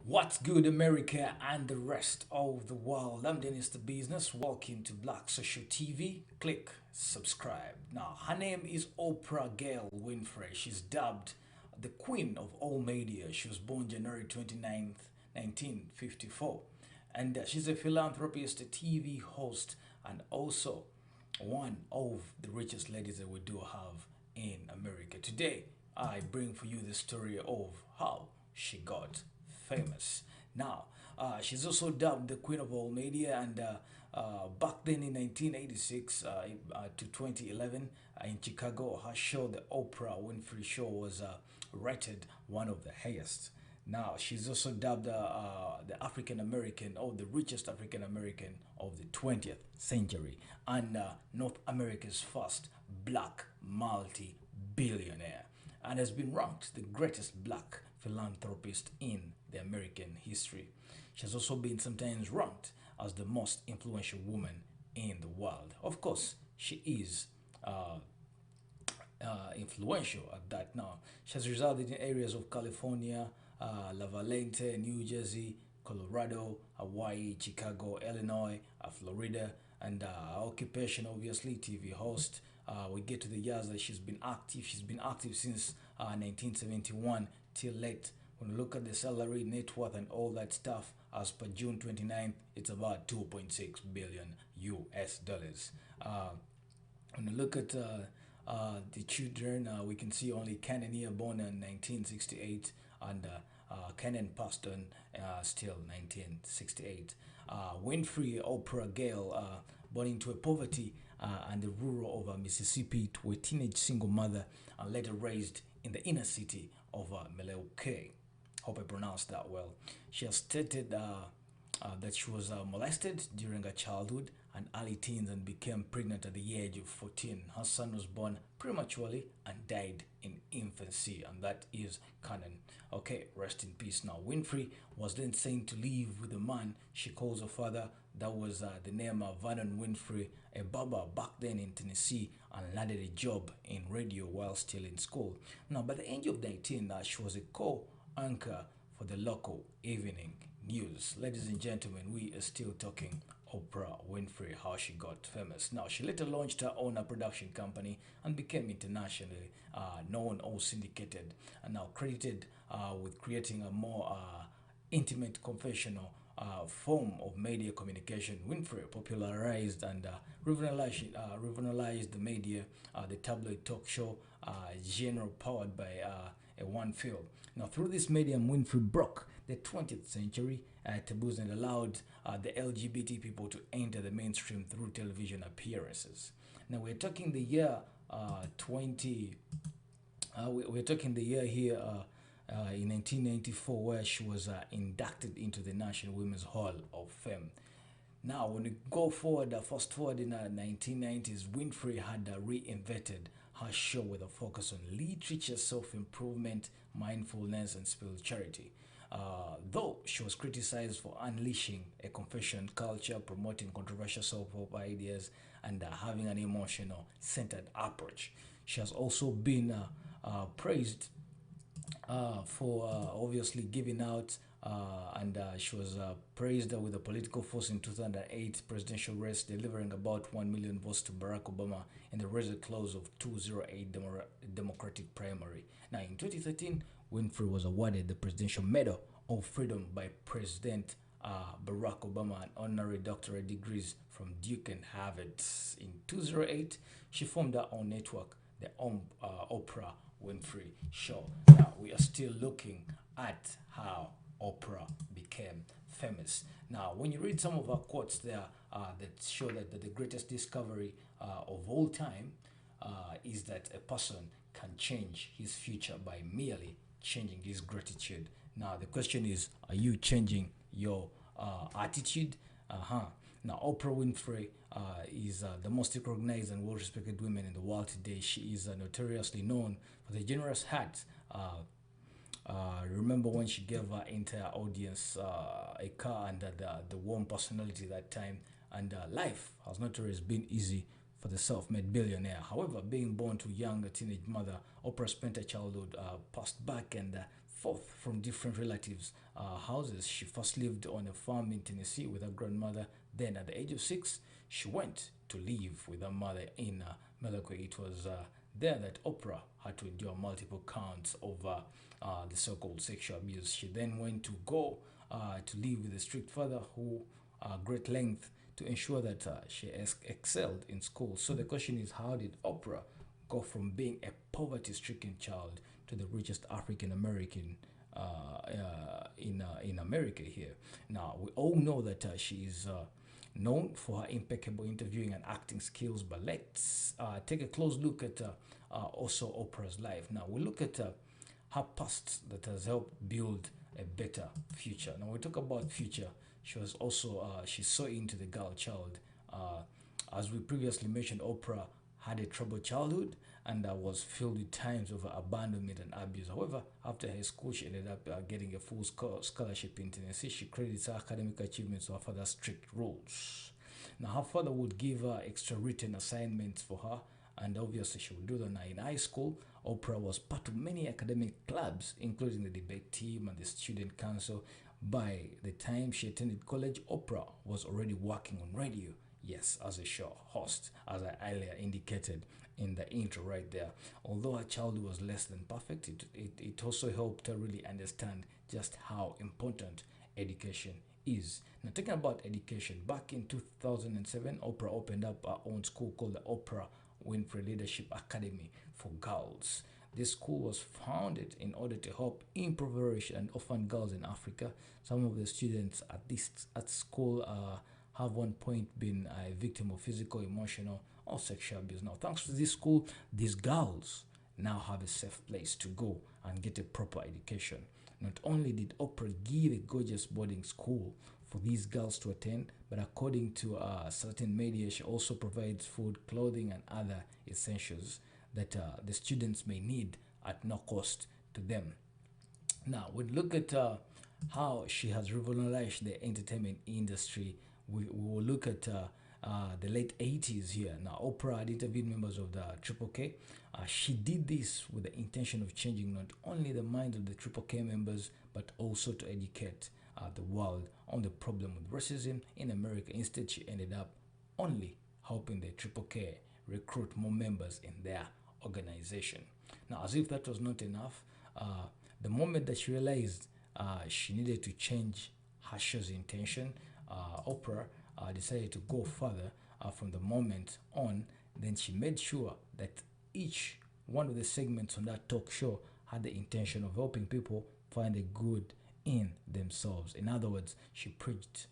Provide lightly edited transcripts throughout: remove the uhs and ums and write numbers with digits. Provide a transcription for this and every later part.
What's good, America and the rest of the world? I'm Dennis the Business. Welcome to Black Social TV. Click subscribe. Now, her name is Oprah Gail Winfrey. She's dubbed the Queen of All Media. She was born January 29th, 1954. And she's a philanthropist, a TV host, and also one of the richest ladies that we do have in America. Today, I bring for you the story of how she got famous. Now, she's also dubbed the Queen of All Media, and back then in 1986 to 2011 in Chicago, her show, The Oprah Winfrey Show, was rated one of the highest. Now, she's also dubbed the African American, or the richest African American of the 20th century, and North America's first black multi billionaire, and has been ranked the greatest black philanthropist in the American history. She has also been sometimes ranked as the most influential woman in the world. Of course, she is uh, influential at that now. She has resided in areas of California, La Valente, New Jersey, Colorado, Hawaii, Chicago, Illinois, Florida, and occupation, obviously, TV host. We get to the years that she's been active. She's been active since 1971 till late. When we look at the salary, net worth, and all that stuff, as per June 29th, it's about 2.6 billion US dollars. When you look at the children, we can see only Cannon here, born in 1968, and Cannon passed on still 1968. Winfrey Oprah Gale, born into a poverty and the rural of Mississippi to a teenage single mother, and later raised in the inner city of Milwaukee. Hope I pronounced that well. She has stated that she was molested during her childhood and early teens and became pregnant at the age of 14. Her son was born prematurely and died in infancy, and that is canon. Okay, rest in peace. Now, Winfrey was then sent to live with a man she calls her father. That was the name of Vernon Winfrey, a barber back then in Tennessee, and landed a job in radio while still in school. Now, by the age of 19, she was a co-anchor for the local evening news. Ladies and gentlemen, we are still talking Oprah Winfrey, how she got famous. Now, she later launched her own production company and became internationally known or syndicated, and now credited with creating a more intimate confessional form of media communication. Winfrey popularized and revolutionized the media, the tabloid talk show genre powered by a one field. Now, through this medium, Winfrey broke the 20th century taboos and allowed the LGBT people to enter the mainstream through television appearances. Now, we're talking the year 20. We're talking the year here in 1994, where she was inducted into the National Women's Hall of Fame. Now, when we go forward, fast forward in the 1990s, Winfrey had reinvented her show with a focus on literature, self improvement, mindfulness, and spirituality. Though she was criticized for unleashing a confession culture, promoting controversial self help ideas, and having an emotional centered approach, she has also been praised for obviously giving out, and she was praised with a political force in 2008 presidential race, delivering about 1 million votes to Barack Obama in the result close of 208 Democratic primary. Now, in 2013, Winfrey was awarded the Presidential Medal of Freedom by President Barack Obama and honorary doctorate degrees from Duke and Harvard. In 2008, she formed her own network, the Oprah Winfrey Show. Now, we are still looking at how Oprah became famous. Now, when you read some of her quotes there that show that the greatest discovery of all time is that a person can change his future by merely changing his gratitude. Now, the question is, are you changing your attitude? Uh-huh. Now, Oprah Winfrey is the most recognized and well-respected woman in the world today. She is notoriously known for the generous heart. Remember when she gave her entire audience a car, and the warm personality that time. And life has not always been easy for the self-made billionaire. However, being born to a young teenage mother, Oprah spent her childhood passed back and forth from different relatives' houses. She first lived on a farm in Tennessee with her grandmother. Then, at the age of 6, she went to live with her mother in Malawi. It was there that Oprah had to endure multiple counts of the so-called sexual abuse. She then went to go to live with a strict father who great length to ensure that she excelled in school. So the question is, how did Oprah go from being a poverty-stricken child to the richest African American in America here? Now we all know that she is known for her impeccable interviewing and acting skills, but let's take a close look at also Oprah's life. Now we look at her past that has helped build a better future. Now we talk about future. She was also she's so into the girl child. As we previously mentioned, Oprah had a troubled childhood and was filled with times of abandonment and abuse. However, after high school, she ended up getting a full scholarship in Tennessee. She credits her academic achievements to her father's strict rules. Now, her father would give her extra written assignments for her, and obviously she would do that. Now, in high school, Oprah was part of many academic clubs, including the debate team and the student council. By the time she attended college, Oprah was already working on radio. Yes, as a show host, as I earlier indicated in the intro right there. Although her childhood was less than perfect, it also helped her really understand just how important education is. Now, talking about education, back in 2007, Oprah opened up her own school called the Oprah Winfrey Leadership Academy for Girls. This school was founded in order to help impoverished and orphan girls in Africa. Some of the students at school have one point been a victim of physical, emotional, or sexual abuse. Now, thanks to this school, these girls now have a safe place to go and get a proper education. Not only did Oprah give a gorgeous boarding school for these girls to attend, but according to certain media, she also provides food, clothing, and other essentials that the students may need at no cost to them. Now, we look at how she has revolutionized the entertainment industry. We will look at the late 80s here. Now, Oprah had interviewed members of the Triple K. She did this with the intention of changing not only the minds of the Triple K members, but also to educate the world on the problem with racism in America. Instead, she ended up only helping the Triple K recruit more members in their organization. Now, as if that was not enough, the moment that she realized she needed to change her show's intention, Oprah decided to go further from the moment on. Then she made sure that each one of the segments on that talk show had the intention of helping people find the good in themselves. In other words, she preached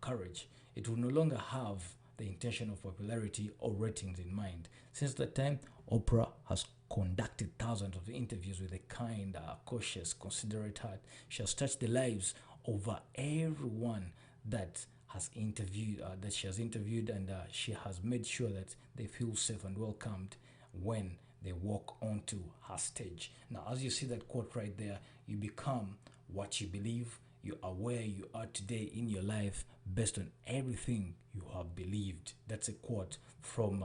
courage. It will no longer have the intention of popularity or ratings in mind. Since that time, Oprah has conducted thousands of interviews with a kind, cautious, considerate heart. She has touched the lives of everyone that she has interviewed, and she has made sure that they feel safe and welcomed when they walk onto her stage. Now, as you see that quote right there, you become what you believe. You are where you are today in your life based on everything you have believed. That's a quote from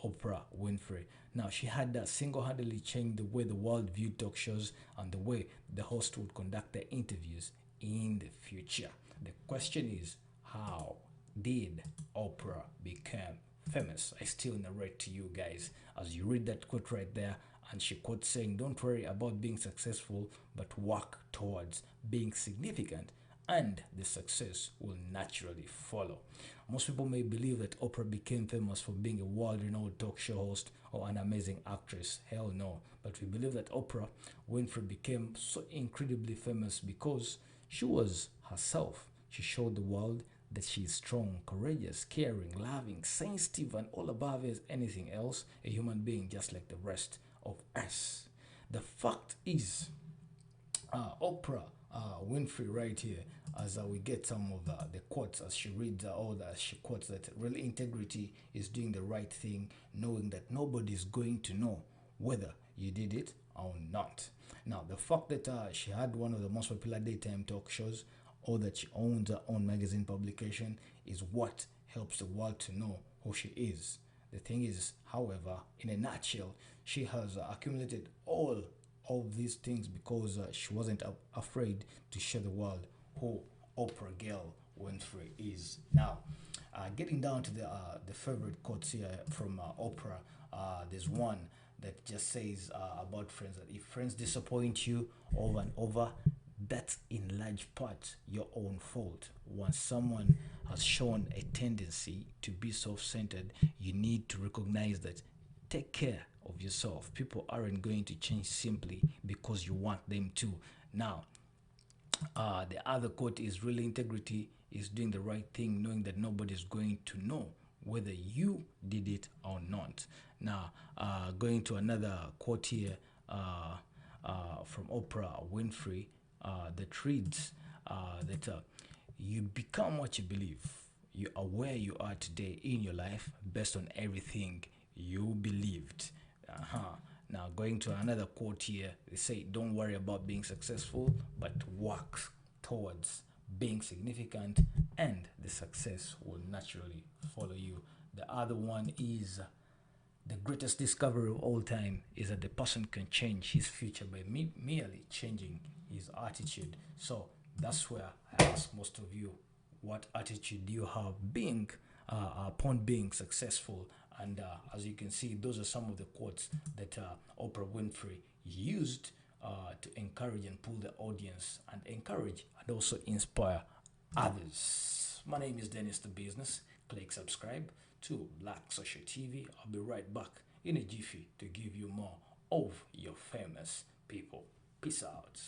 Oprah Winfrey. Now, she had single-handedly changed the way the world viewed talk shows and the way the host would conduct their interviews in the future. The question is, how did Oprah become famous? I still narrate to you guys as you read that quote right there, and she quotes saying, "Don't worry about being successful, but work towards being significant, and the success will naturally follow." Most people may believe that Oprah became famous for being a world-renowned talk show host or an amazing actress. Hell no. But we believe that Oprah Winfrey became so incredibly famous because she was herself. She showed the world that she is strong, courageous, caring, loving, sensitive, and all above is anything else, a human being just like the rest of us. The fact is, Oprah Winfrey right here, as we get some of the quotes as she reads all that, she quotes that real integrity is doing the right thing, knowing that nobody is going to know whether you did it or not. Now, the fact that she had one of the most popular daytime talk shows, or that she owns her own magazine publication, is what helps the world to know who she is. The thing is, however, in a nutshell, she has accumulated all all these things because she wasn't afraid to show the world who Oprah girl Winfrey is. Now, getting down to the favorite quotes here from Oprah, there's one that just says about friends that if friends disappoint you over and over, that's in large part your own fault. Once someone has shown a tendency to be self centered, you need to recognize that. Take care of yourself. People aren't going to change simply because you want them to. Now, the other quote is real integrity is doing the right thing, knowing that nobody's going to know whether you did it or not. Now, going to another quote here from Oprah Winfrey that reads that you become what you believe. You are where you are today in your life based on everything you believed. Uh-huh. Now, going to another quote here, they say, don't worry about being successful, but work towards being significant, and the success will naturally follow you. The other one is the greatest discovery of all time is that the person can change his future by merely changing his attitude. So that's where I ask most of you, what attitude do you have being upon being successful? And as you can see, those are some of the quotes that Oprah Winfrey used to encourage and pull the audience and encourage and also inspire others. My name is Dennis the Business. Click subscribe to Black Social TV. I'll be right back in a jiffy to give you more of your famous people. Peace out.